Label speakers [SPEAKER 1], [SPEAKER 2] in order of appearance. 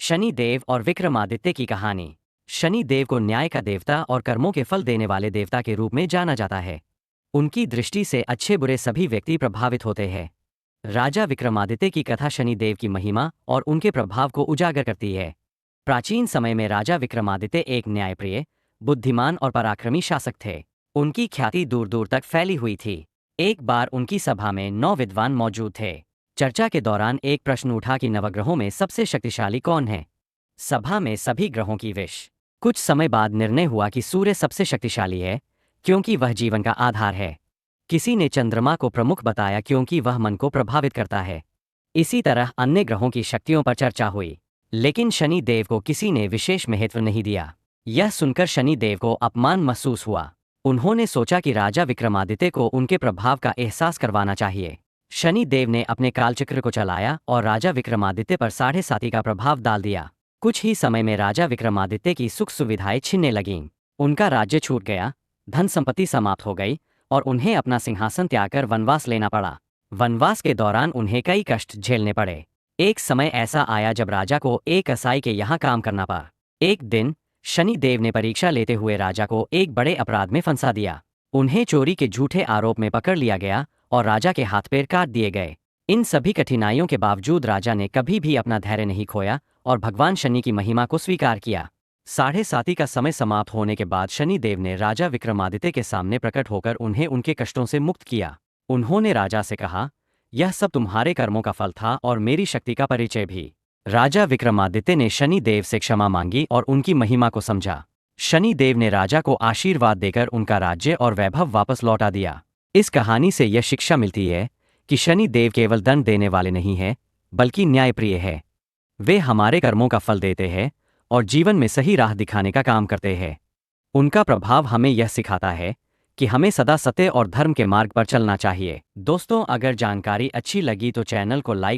[SPEAKER 1] शनिदेव और विक्रमादित्य की कहानी। शनिदेव को न्याय का देवता और कर्मों के फल देने वाले देवता के रूप में जाना जाता है। उनकी दृष्टि से अच्छे बुरे सभी व्यक्ति प्रभावित होते हैं। राजा विक्रमादित्य की कथा शनिदेव की महिमा और उनके प्रभाव को उजागर करती है। प्राचीन समय में राजा विक्रमादित्य एक न्यायप्रिय, बुद्धिमान और पराक्रमी शासक थे। उनकी ख्याति दूर दूर तक फैली हुई थी। एक बार उनकी सभा में 9 विद्वान मौजूद थे। चर्चा के दौरान एक प्रश्न उठा कि नवग्रहों में सबसे शक्तिशाली कौन है। सभा में सभी ग्रहों की विश। कुछ समय बाद निर्णय हुआ कि सूर्य सबसे शक्तिशाली है, क्योंकि वह जीवन का आधार है। किसी ने चंद्रमा को प्रमुख बताया क्योंकि वह मन को प्रभावित करता है। इसी तरह अन्य ग्रहों की शक्तियों पर चर्चा हुई, लेकिन शनि देव को किसी ने विशेष महत्व नहीं दिया। यह सुनकर शनि देव को अपमान महसूस हुआ। उन्होंने सोचा कि राजा विक्रमादित्य को उनके प्रभाव का एहसास करवाना चाहिए। शनि देव ने अपने कालचक्र को चलाया और राजा विक्रमादित्य पर 7.5 का प्रभाव डाल दिया। कुछ ही समय में राजा विक्रमादित्य की सुख सुविधाएं छिनने लगीं। उनका राज्य छूट गया, धन संपत्ति समाप्त हो गई और उन्हें अपना सिंहासन त्याग कर वनवास लेना पड़ा। वनवास के दौरान उन्हें कई कष्ट झेलने पड़े। एक समय ऐसा आया जब राजा को एक कसाई के यहाँ काम करना पड़ा। एक दिन शनि देव ने परीक्षा लेते हुए राजा को एक बड़े अपराध में फंसा दिया। उन्हें चोरी के झूठे आरोप में पकड़ लिया गया और राजा के हाथ पैर काट दिए गए। इन सभी कठिनाइयों के बावजूद राजा ने कभी भी अपना धैर्य नहीं खोया और भगवान शनि की महिमा को स्वीकार किया। 7.5 का समय समाप्त होने के बाद शनि देव ने राजा विक्रमादित्य के सामने प्रकट होकर उन्हें उनके कष्टों से मुक्त किया। उन्होंने राजा से कहा, यह सब तुम्हारे कर्मों का फल था और मेरी शक्ति का परिचय भी। राजा विक्रमादित्य ने शनि देव से क्षमा मांगी और उनकी महिमा को समझा। शनि देव ने राजा को आशीर्वाद देकर उनका राज्य और वैभव वापस लौटा दिया। इस कहानी से यह शिक्षा मिलती है कि शनि देव केवल दंड देने वाले नहीं हैं, बल्कि न्यायप्रिय है। वे हमारे कर्मों का फल देते हैं और जीवन में सही राह दिखाने का काम करते हैं। उनका प्रभाव हमें यह सिखाता है कि हमें सदा सत्य और धर्म के मार्ग पर चलना चाहिए। दोस्तों, अगर जानकारी अच्छी लगी तो चैनल को लाइक